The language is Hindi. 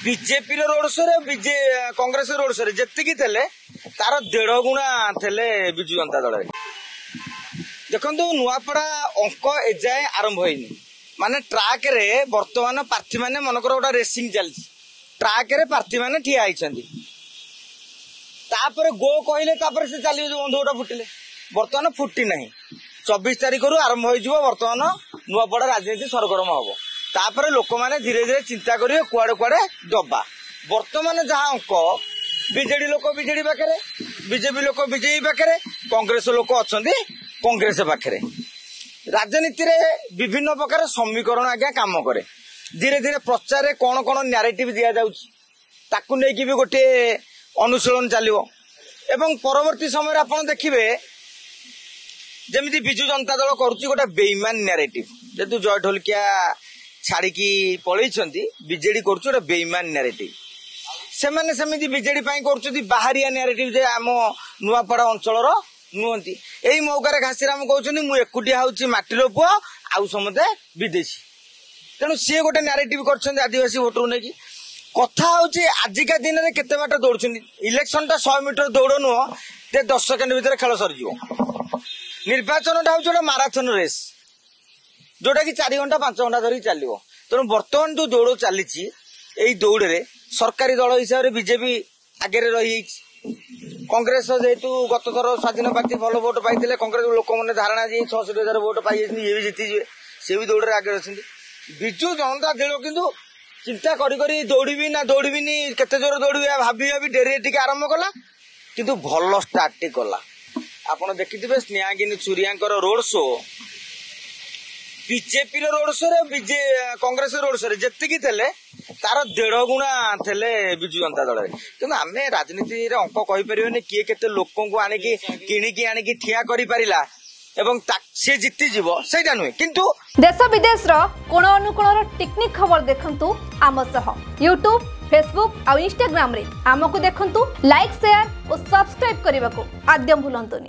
BJP road show Congress road show जी थे तार 1.5 गुणा थे विजु जनता दल। देखो नुआपड़ा अंक एजाए आरंभ होनी माने ट्राक रे वर्तमान प्रार्थी मैंने मनकर गोटा रेसिंग चलती ट्राक रे प्रार्थी मैंने ठिया तापर गो कहले से चलिए जो बंधु गोटा फुटिले बर्तमान फुटी ना 24 तारीख रु आरंभ हो बर्तमान नुआपड़ा राजनीति सरगरम हम तापर लोक मैंने धीरे धीरे चिंता करेंगे कुआड़े कुआड़े दबा बर्तमान जहाँ अंक बीजेडी लोक बीजेडी पाखे बीजेपी लोक बीजेपी पाखे कांग्रेस लोक अच्छा कांग्रेस पाखे राजनीति रे विभिन्न प्रकार समीकरण आज्ञा काम करे धीरे धीरे प्रचार कौन कौन न्यारेटिव दि जाकू नहीं भी गोटे अनुशीलन चलो एवं परवर्ती समय आपड़ देखिए जमी विजु जनता दल करुच्ची गोटे बेईमान न्यारेटिव जेतु जय ढोलकिया छाड़िकी पलैंती बीजेडी कर बेईमान न्यारेटिव सेमाने सेमिति बीजेडी कर बाहरिया न्यारेटिव जे आम नुआपड़ा अंचल नुहति यही मौकार घासीराम कहते मुझे एकुटिया हूँ माटीर पुआ आउ समस्ते विदेशी तेणु सी गोटे न्यारेटिव कर आदिवासी भोटर नहीं कथा हूँ आजिका दिन में केते बाट दौड़ इलेक्शन टा 100 मीटर दौड़ नुह 10 सेकेंड भितर खेल सरीज निर्वाचन टा हूँ गोटे माराथन रेस जोटा कि 4 घंटा 5 घंटा धरिक चलो तेणु बर्तमान जो दौड़ चली दौड़े सरकारी दल हिसाब से बीजेपी आगे रही कांग्रेस जेहेतु गत थर स्वाधीन पार्टी भल भोट पाई कांग्रेस लोक मैंने धारणा जी 66,000 भोट पाई ये भी जीतीजे सी भी दौड़ आगे अच्छे विजु जनता दल किंतु चिंता करी दौड़ी ना दौड़बी केते जोर दौड़ी भाभी भाभी डेरी टी आरंभ कला किंतु भल स्टार्ट टी कला आपड़ देखिथे स्नेहागिनी चूरिया road show BJP road show Congress road show जी थे तार 1.5 गुणा थे विजु जनता दल कि आम राजनीति अंक कहीपर किए के लोक आणिकी किणिकी आणिकी ठिया कर पारा एवं सी जीति जीव से नुहे किंतु देश विदेश कोण अनुकोण टेक्निक खबर देखंतु आम सह यूट्यूब फेसबुक और इंस्टाग्राम रे आमको देखंतु लाइक शेयर और सब्सक्राइब करने को आद्यम भूलंतुनि।